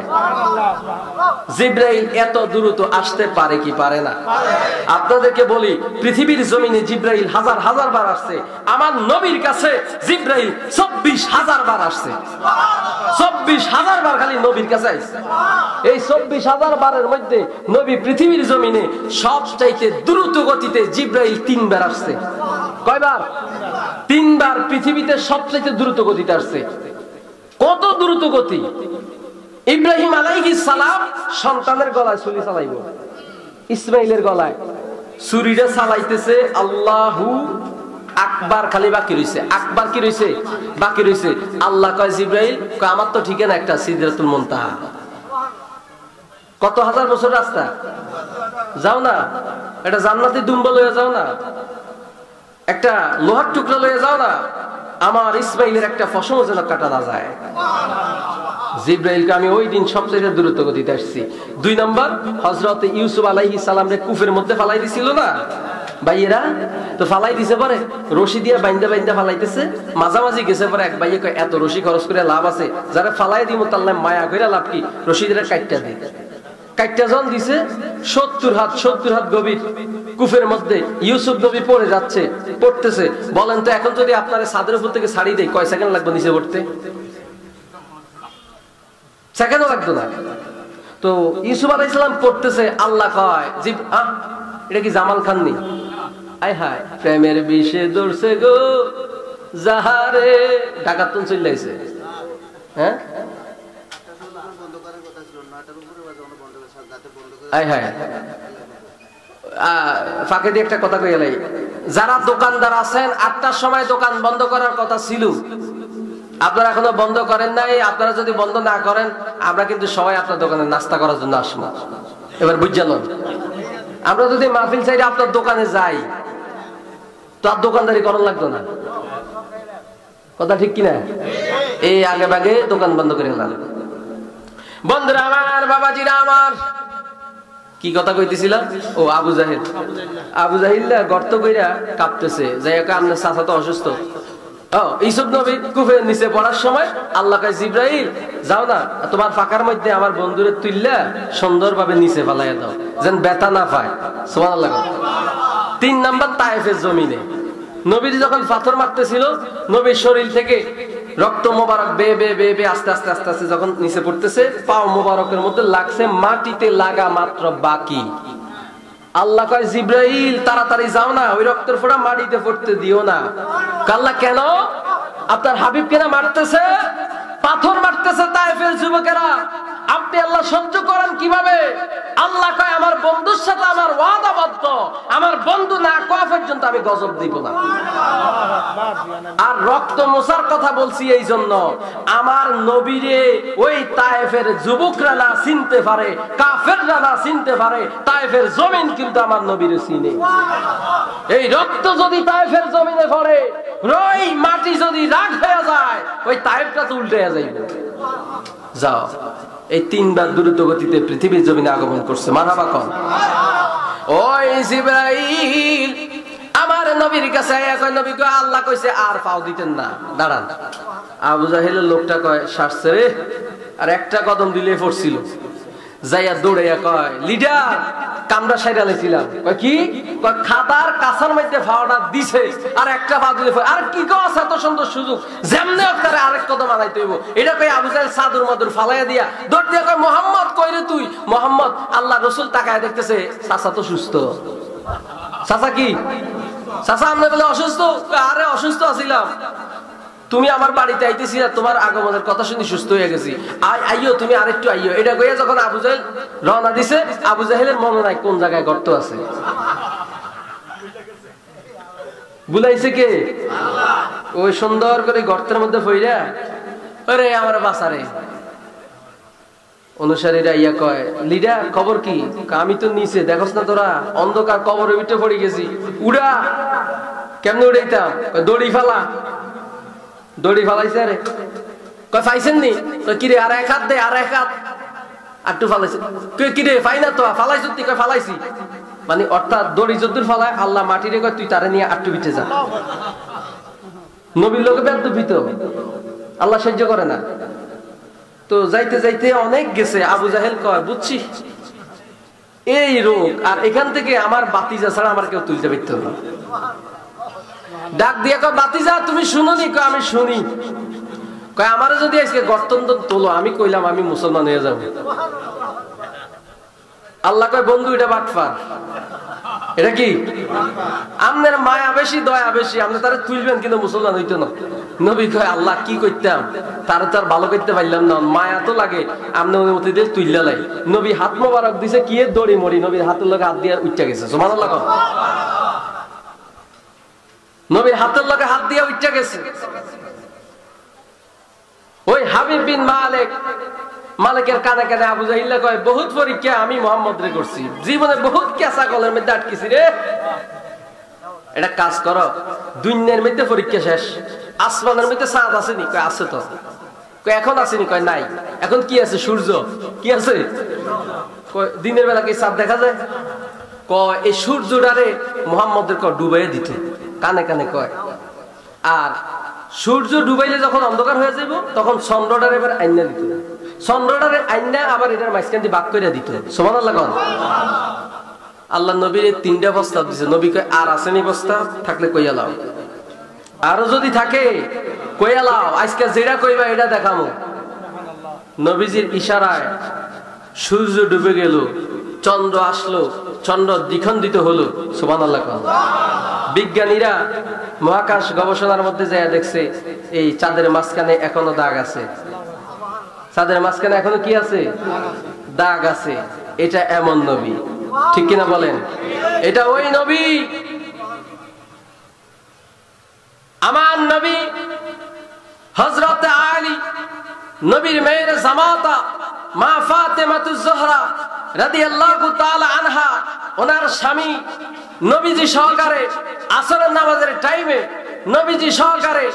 জিবরাইল এত দ্রুত আসতে পারে কি পারে না? আপনাদেরকে বলি, পৃথিবীর জমিনে জিবরাইল হাজার হাজার বার আসছে, আমার নবীর কাছে জিবরাইল 24,000 বার আসছে। 24,000 বার খালি নবীর কাছে আসছে। এই 24,000 বারের মধ্যে নবী পৃথিবীর জমিনে সবচাইতে দ্রুত গতিতে জিবরাইল 3 বার আসছে। কয়বার? 3 বার পৃথিবীতে সবচাইতে দ্রুত গতিতে আসছে। কত দ্রুত গতি! ইব্রাহিম আলাইহিস সালাম সন্তানের গলায় ছুরি চালাইব, ইসমাইলের গলায় ছুরিটা চালাইতেছে, আল্লাহু আকবার খালি বাকি রইছে। আকবার কি রইছে? বাকি রইছে। আল্লাহ কয় জিবরাইল কয় আমার তো ঠিকানা একটা সিদরাতুল মুনতাহা। কত হাজার বছর রাস্তা, যাও না, এটা জান্নাতি দুম্বা লইয়া যাও না, একটা লোহার টুকরা লইয়া যাও না, আমার ইসমাইলের একটা ফসল যেন কাটা না যায়। জিবরাইলকে আমি ওই দিন সবচেয়ে দ্রুত গতিতে আসছি। 2 নম্বর, হযরত ইউসুফ আলাইহিস সালাম রে কুফের মধ্যে ফালাই দিছিল না, ভাইয়েরা তো ফালাই দিছে পরে রশি দিয়ে বাইন্দা বাইন্দা ফালাইতেছে, মাঝামাঝি গেছে পরে এক ভাইয়ে কয় এত রশি খরচ করে লাভ আছে, যারা ফালাই দিব তার মায়া করে লাভ কি, রশি দিয়ে কাটটা দিই। কাটটা জন দিছে 70 হাত গভীর কুফের মধ্যে ইউসুফ নবী পড়ে যাচ্ছে, পড়তেছে। বলেন তো এখন যদি আপনার ছাদের উপর থেকে ছাড়ি দেয় কয় সেকেন্ড লাগবে নিচে পড়তে? সেকেন্ডও লাগতো না। তো ইউসুফ আলাইহিস সালাম পড়তেছে, আল্লাহ কয় এটা কি জামাল খান নি? আয় হায় প্রেমের বিষে দৌড়ছে গো যাহারে, ডাকাতন চলে আইছে। হ্যাঁ আয় হায় ফাঁকে দিয়ে একটা কথা কইলাই, যারা দোকানদার আছেন 8টার সময় দোকান বন্ধ করার কথা ছিল, আপনারা এখনো বন্ধ করেন নাই। আপনারা যদি বন্ধ না করেন আমরা কিন্তু সবাই আপনার দোকানে নাস্তা করার জন্য আসবো। এবার বুঝলেন, আমরা যদি মাহফিল চাইলে আপনার দোকানে যাই তো আর দোকানদারি করার লাগতো না, কথা ঠিক কিনা? এই আগে ভাগে দোকান বন্ধ করে গেলাম। বন্ধুরা আমার, বাবাজিরা আমার, কি কথা কইতেছিলাম? ও আবু জাহিল গর্ত কইরা কাঁপতেছে, যাই হোক আপনার চাচা তো অসুস্থ। ইউসুফ নবী কুফের নিচে পড়ার সময় আল্লাহ কয় জিবরাইল যাও না, তোমার ফাঁকার মধ্যে আমার বন্ধুরে তুইল্লা সুন্দরভাবে নিচে ফালাইয়া দাও, যেন ব্যথা না পায়। সুবহানাল্লাহ। 3 নাম্বার তায়েফের জমিনে নবী যখন পাথর মারতেছিল, নবীর শরীর থেকে রক্ত মোবারক বে বে বে বে আস্তে আস্তে আস্তে আস্তে যখন নিচে পড়তেছে, পাও মোবারকের মধ্যে লাগছে, মাটিতে লাগা মাত্র বাকি। আল্লাহ কয় জিবরাইল তাড়াতাড়ি যাও না, ওই রক্তের ফোঁটা মাটিতে পড়তে দিও না। আল্লাহ কেন? আপনার হাবিব কেন মারতেছে, পাথর মারতেছে তায়েফের যুবকেরা, আপনি আল্লাহ সহ্য করেন কিভাবে? আল্লাহ কয় আমার বন্ধুর সাথে আমার ওয়াদাবদ্ধ, আমার বন্ধু না কোয়া পর্যন্ত আমি গজব দিব না। আর রক্ত মোছার কথা বলছি এই জন্য, আমার নবীরে ওই তায়েফের যুবকরা না চিনতে পারে, কাফেররা না চিনতে পারে, তায়েফের জমিন কিন্তু আমার নবীরে চিনে। এই রক্ত যদি তায়েফের জমিনে পড়ে, ওই মাটি যদি রাগ হয়ে যায়, ওই তায়েফটা তো উল্টে যাইবে। যাও, এই 3 বার দ্রুত গতিতে পৃথিবীর জমিনে আগমন করছে। মারহাবা কোন? ওই জিবরাইল আমার নবীর কাছে কয়, নবী কয় আল্লাহ কইছে আর পাও দিতেন না, দাঁড়ান। আবু জাহেলের লোকটা কয় শাসছে রে, আর একটা কদম দিলে পড়ছিল। যাইয়া দৌড়াইয়া কয় লিডার কামড়া সাইডা লেছিলাম। কয় কি? কয় খাতার কাছার মধ্যে ফাওয়াটা দিছে আর একটা পা দিলে, আর কি কস এত সুন্দর সুযোগ, যেমনে ওখানে আরেক কদম আনাইতে হইব। এটা কই আবু জাহেল সাদুর মদুর ফালাইয়া দিয়া দৌড় দিয়া কয় মোহাম্মদ কই রে তুই? মোহাম্মদ আল্লাহ রাসূল তাকায় দেখতেছে চাচা তো সুস্থ। চাচা কি? চাচা আপনি বলে অসুস্থ? আরে অসুস্থ আছিলাম, তুমি আমার বাড়িতে আইতেছি, তোমার আগমনের কথা শুনি সুস্থ হয়ে গেছি, আইও তুমি আরেকটু আইও। এটা কইয়া যখন আবু জাহেল রওনা দিছে, আবু জাহেলের মনে নাই কোন জায়গায় গর্ত আছে। বুলাইছে কে? ওই সুন্দর করে গর্তের মধ্যে ফইরা আরে আমার বাসারে অনুসারীরা ইয়া কয় লিডার খবর কি? আমি তো নিচে দেখোস না তোরা, অন্ধকার কবরের ভিতরে পড়ে গেছি, উড়া। কেমনে উড়াইতাম? দড়ি ফালা। দড়ি ফালাইছে। আরে কয় ফাইছেন নি? কিরে আর এক হাত দে, আর এক হাত একটু ফালাইছে। কিরে ফাই না তো, ফালাইছ তুই? কয় ফালাইছি। মানে অর্থাৎ দড়ি যদ্দুর ফালায় আল্লাহ মাটি রে কয় তুই তারে নিয়ে আটটু পিঠে যা। নবীর লোকে বেদ্যুপিত, আল্লাহ সহ্য করে না। তো যাইতে যাইতে অনেক গেছে। আবু জাহেল কয় বুঝছি এই রোগ, আর এখান থেকে আমার বাতিজা ছাড়া আমার কেউ তুলতে পারতো না। ডাক দিয়ে কয় বাতিজা তুমি শুনোনি? কয় আমি শুনি। কয় আমারে যদি আজকে গর্তন তোলো, আমি কইলাম আমি মুসলমান হয়ে যাবো। আল্লাহ কয় বন্ধু এটা বাটফার। এটা কি? আপনার মায়া বেশি দয়া বেশি, আপনি তারা তুলবেন কিন্তু মুসলমান হইতো না। নবী কয় আল্লাহ কি করতাম, তারা তো আর ভালো করতে পারলাম না, মায়া তো লাগে, আপনি অনুমতি দিয়ে তুললা লাই। নবী হাত মোবারক দিছে, কি দড়ি মরি নবীর হাতের লগে হাত দিয়ে উঠতে গেছে। সুবহানাল্লাহ। নবীর হাতের লগে হাত দিয়ে উঠতে গেছে। ওই হাবিব বিন মালিকের কানে কানে আবু জাহিল কয় বহুত পরীক্ষা আমি মোহাম্মদ রে করছি, জীবনে বহুত কেঁচা কলের মধ্যে আটকেছি রে। এটা কাজ করো, দুনিয়ার মধ্যে পরীক্ষা শেষ, আসমানের মধ্যে চাঁদ আসেনি? কয় আছে তো। কয় এখন আসেনি? কয় নাই। এখন কি আছে? সূর্য। কি আছে? দিনের বেলা কি চাঁদ দেখা যায়? কয় এই সূর্যটারে মুহাম্মদের ডুবাইয়া দিত, কানে কানে কয়। আর সূর্য ডুবাইলে যখন অন্ধকার হয়ে যাইব তখন চন্দ্রটারে এবার আইনা দিত, চন্দ্রটারে আইনা আবার এটার মাঝখান দিয়ে ভাগ করে দিত। সুবহানাল্লাহ। আল্লাহ নবীর 3টা প্রস্তাব দিছে। নবী কয় আর আসেনি প্রস্তাব, থাকলে কইয়া লাও, আরো যদি থাকে কইয়া লাও, আজকে যেটা কইবা এটা দেখামো। নবীজির ইশারায় সূর্য ডুবে গেল, চন্দ্র আসলো, চন্দ্র দ্বিখণ্ডিত হলো। সুবহানাল্লাহ। বিজ্ঞানীরা মহাকাশ গবেষণার মধ্যে যায় দেখছে এই চাঁদের মাঝখানে এখনো দাগ আছে, চাঁদের মাঝখানে এখনো কি আছে? দাগ আছে। এটা এমন নবী, ঠিক কিনা বলেন? এটা ওই নবী, আমার নবী হযরত আলী, নবীর মেয়ের জামাতা মা ফাতেমাতুজ জোহরা রাদিয়াল্লাহু তাআলা আনহা, ওনার স্বামী নবীজি সহকারে আসরের নামাজের টাইমে নবীজি সহকারে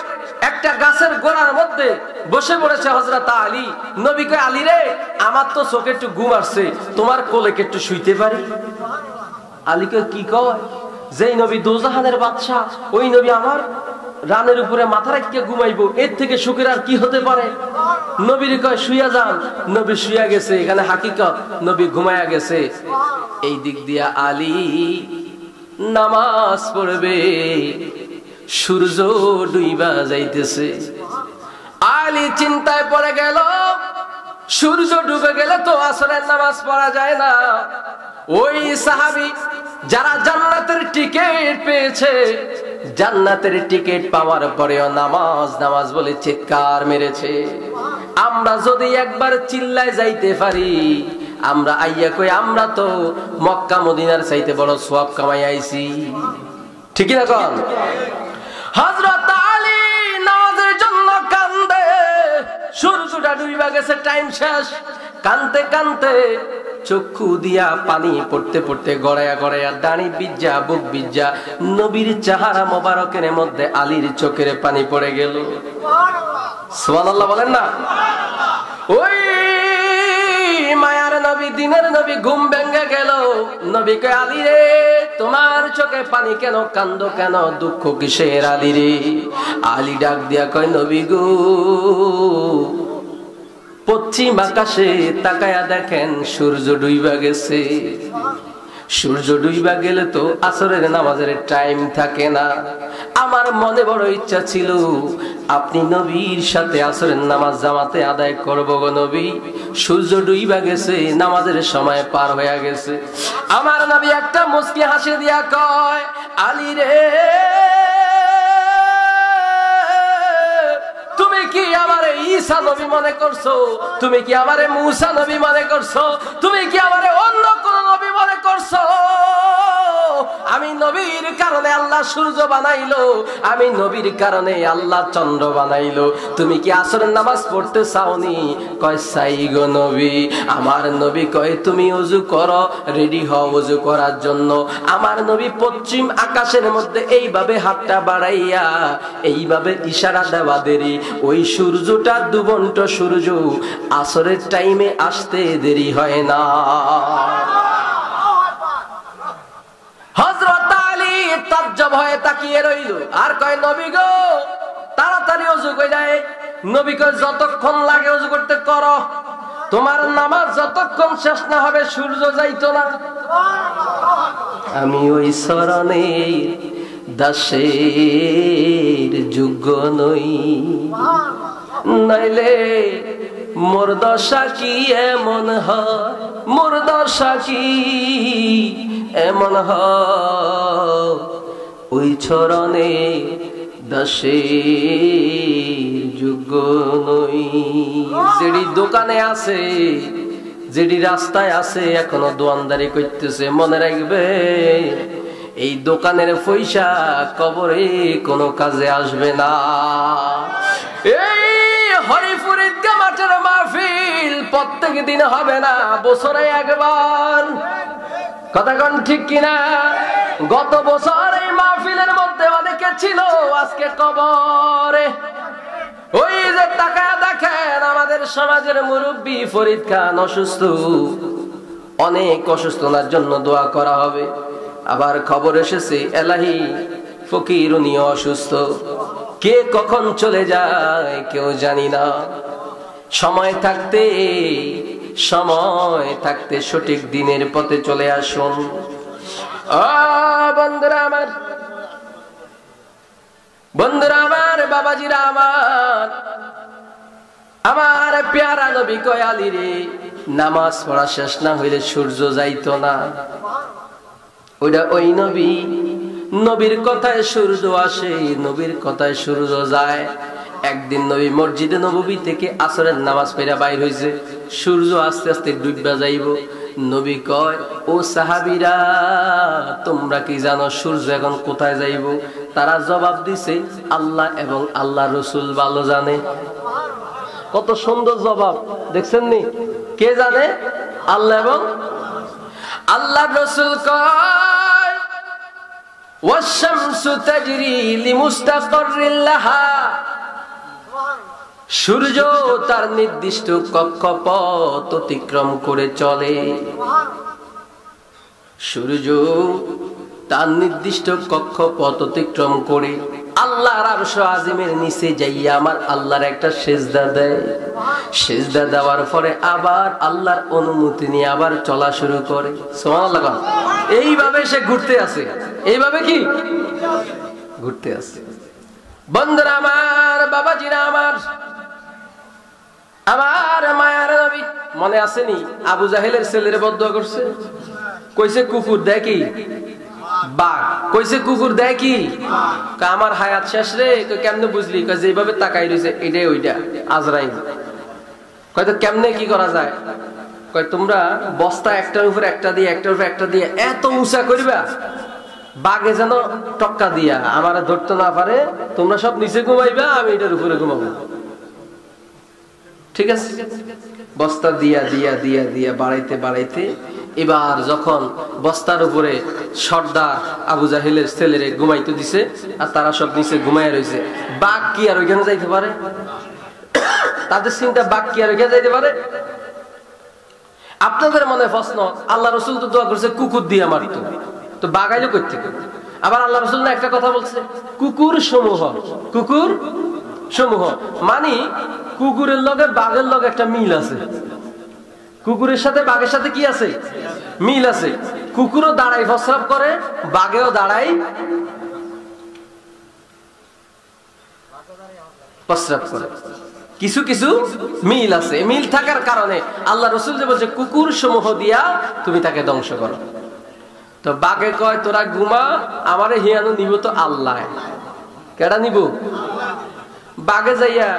একটা গাছের গোড়ার মধ্যে বসে পড়েছে হযরত আলী। নবী কয় আলী রে, আমার তো চোখে একটু ঘুম আসছে, তোমার কোলে একটু শুইতে পারি? আলী কয় কি কয়? যেই নবী দোজাহানের বাদশা, ওই নবী আমার রানের উপরে মাথা রেখে ঘুমাইবো, এর থেকে সুখের আর কি হতে পারে? নবীর কয় শুইয়া যান। নবী শুইয়া গেছে, এখানে হাকিকত, নবী ঘুমায়া গেছে। এই দিক দিয়া আলী নামাজ পড়বে, সূর্য ডুইবা যাইতেছে। আলী চিন্তায় পড়ে গেল, সূর্য ডুবে গেলে তো আসরের নামাজ পড়া যায় না। ওই সাহাবী যারা জান্নাতের টিকিট পেয়েছে, জান্নাতের টিকিট পাওয়ার পরেও নামাজ নামাজ বলে চিৎকার মেরেছে। আমরা যদি একবার চিল্লায় যাইতে পারি, আমরা আইয়া কই আমরা তো মক্কা মদিনার চাইতে বড় সওয়াব কামাই আইছি, ঠিক না কোন? হযরত আলী নামাজের জন্য কান্দে, সূর্যটা ডুইবা গেছে, টাইম শেষ। কানতে কানতে চক্ষু দিয়া পানি পড়তে পড়তে গড়াইয়া গড়াইয়া দাড়ি বিজ্জা বুক বিজ্জা নবীর চেহারা মোবারকের মধ্যে আলীর চোখের পানি পড়ে গেল। সুবহানাল্লাহ বলেন না? ওই মায়ার নবী, দিনের নবী ঘুম ভেঙে গেল। নবী কয় আলী রে, তোমার চোখে পানি কেন, কান্দো কেন, দুঃখ কিসের আলী রে? আলী ডাক দিয়া কয় নবী গো, পশ্চিম আকাশে তাকায়া দেখেন সূর্য ডুইবা গেছে। সূর্য ডুইবা গেলে তো আসরের নামাজের টাইম থাকে না। আমার মনে বড় ইচ্ছা ছিল আপনি নবীর সাথে আসরের নামাজ জামাতে আদায় করব গো নবী। সূর্য ডুইবা গেছে, নামাজের সময় পার হয়ে গেছে। আমার নবী একটা মুস্কি হাসি দিয়া কয় আলী রে, তুমি কি আমারে ঈসা নবী মনে করছো? তুমি কি আমারে মুসা নবী মনে করছো? তুমি কি আমারে অন্য কোন নবী মনে করছো? আমি নবীর কারণে আল্লাহ সূর্য বানাইলো, আমি নবীর কারণে আল্লাহ চন্দ্র বানাইলো। তুমি কি আসরের নামাজ পড়তে চাওনি? কয় চাই গো নবী। আমার নবী কয় তুমি ওযু করো, রেডি হও ওযু করার জন্য। আমার নবী পশ্চিম আকাশের মধ্যে এইভাবে হাতটা বাড়াইয়া এইভাবে ইশারা দেওয়া দেরি, ওই সূর্যটা দুবন্ত সূর্য আসরের টাইমে আসতে দেরি হয় না। হযরত আলী তাজ্জব হয়ে তাকিয়ে রইল, আর কয় নবী গো তাড়াতাড়ি ওযু কইরা। নবী কয় যতক্ষণ লাগে ওযু করতে করো, তোমার নামাজ যতক্ষণ শেষ না হবে সূর্য যাইতো না। আমি ওই শরণে দাসের যোগ্য নই, নাইলে মোর দশা কি এমন হয়, মোর দশা কি এমন হয়, ওই চরণে দাসের যোগ্য নই। যেটি দোকানে আছে, যেটি রাস্তায় আছে, এখনো দোয়ানদারি করতেছে, মনে রাখবে এই দোকানের পয়সা কবরে কোনো কাজে আসবে না। এই হরিপুরের মাঠের মাহফিল প্রত্যেক দিন হবে না, বছরে একবার। কথা কোন ঠিক কিনা? গত বছর এই মাহফিলের মধ্যে অনেকে ছিল, আজকে কবরে। ওই যে তাকায় দেখেন আমাদের সমাজের মুরব্বী ফরিদ খান অসুস্থ, অনেক অসুস্থতার জন্য দোয়া করা হবে। আবার খবর এসেছে এলাহি ফকির উনিও অসুস্থ, কে কখন চলে যায় কেউ জানি না। সময় থাকতে সঠিক দিনের পথে চলে আসুন। বন্ধুরা আমার, বাবাজিরা আমার পেয়ারা নবী কয় আলী রে, নামাজ পড়া শেষ না হইলে সূর্য যাইতো না। ওই নবীর কথায় সূর্য আসে, নবীর কথায় সূর্য যায়। একদিন নবী মসজিদে নববী থেকে আসরের নামাজ পড়া বাইর হইছে, সূর্য আস্তে আস্তে ডুববা যাইব। নবী কয়, ও সাহাবীরা তোমরা কি জানো সূর্য এখন কোথায় যাইব? তারা জবাব দিছে, আল্লাহ এবং আল্লাহ রাসূল ভালো জানে। কত সুন্দর জবাব দেখছেন নি? কে জানে? আল্লাহ এবং আল্লাহ রাসূল কয়, ওয়াশ-শামসু তাজরি লিমুস্তাকাররিন লাহা, সূর্য তার নির্দিষ্ট কক্ষপথ অতিক্রম করে চলে। সূর্য তার নির্দিষ্ট কক্ষপথ অতিক্রম করে আল্লাহর আরশ আজিমের নিচে যাইয়া আমার আল্লাহর একটা সিজদা দেয়। সিজদা দেওয়ার পরে আবার আল্লাহর অনুমতি নিয়ে আবার চলা শুরু করে। সুবহানাল্লাহ। এইভাবে সে ঘুরতে আছে। এইভাবে কি ঘুরতে আছে? বন্ধুরা আমার, বাবাজিরা আমার মায়ার নবী মনে আসেনি? আবু জাহেলের ছেলের বদদুয়া করছে, কইছে কুকুর দেয় কি বাঘ, কইছে কুকুর দেয় কি? আমার হায়াত শেষ রে। কেমনে বুঝলি? যেভাবে তাকাই রয়েছে এটাই ওইটা আজরাইল। কয়তো কেমনে কি করা যায়? কয় তোমরা বস্তা একটার উপর একটা দিয়ে একটার উপর একটা দিয়ে এত উঁচা করিবা বাঘে যেন টক্কা দিয়া আমার ধরতে না পারে, তোমরা সব নিচে ঘুমাইবা, আমি এটার উপরে ঘুমাবো। ঠিক আছে, বস্তা দিয়া দিয়া দিয়া দিয়া বাড়াইতে এবার যখন বস্তার উপরে সর্দার আবু জাহেলের ছেলেরে ঘুমাইতে দিছে আর তারা সব নিচে ঘুমাইয়া রয়েছে, বাঘ কি আর ওইখানে যাইতে পারে? তাদের চিন্তা, বাঘ কি আর ওইখানে যাইতে পারে? আপনাদের মনে প্রশ্ন, আল্লাহ রাসূল তো দোয়া করছে কুকুর দিয়ে মারতো, তো বাঘ আইলো কই থেকে? আবার আল্লাহ রাসূল না একটা কথা বলছে, কুকুর সমূহ মানে কুকুরের লগে বাঘের লগে একটা মিল আছে। কুকুরের সাথে বাঘের সাথে কি আছে? মিল আছে। কুকুরও দাঁড়াই প্রস্রাব করে, বাঘেও দাঁড়াই প্রস্রাব করে। কিছু কিছু মিল আছে। মিল থাকার কারণে আল্লাহ রাসূল যে বলছে কুকুর সমূহ দিয়া তুমি তাকে ধ্বংস করো। তো বাঘে কয় তোরা ঘুমা, আমারে হিয়ানো নিব তো আল্লাহ। কেডা নিব? বাঘে যাইয়া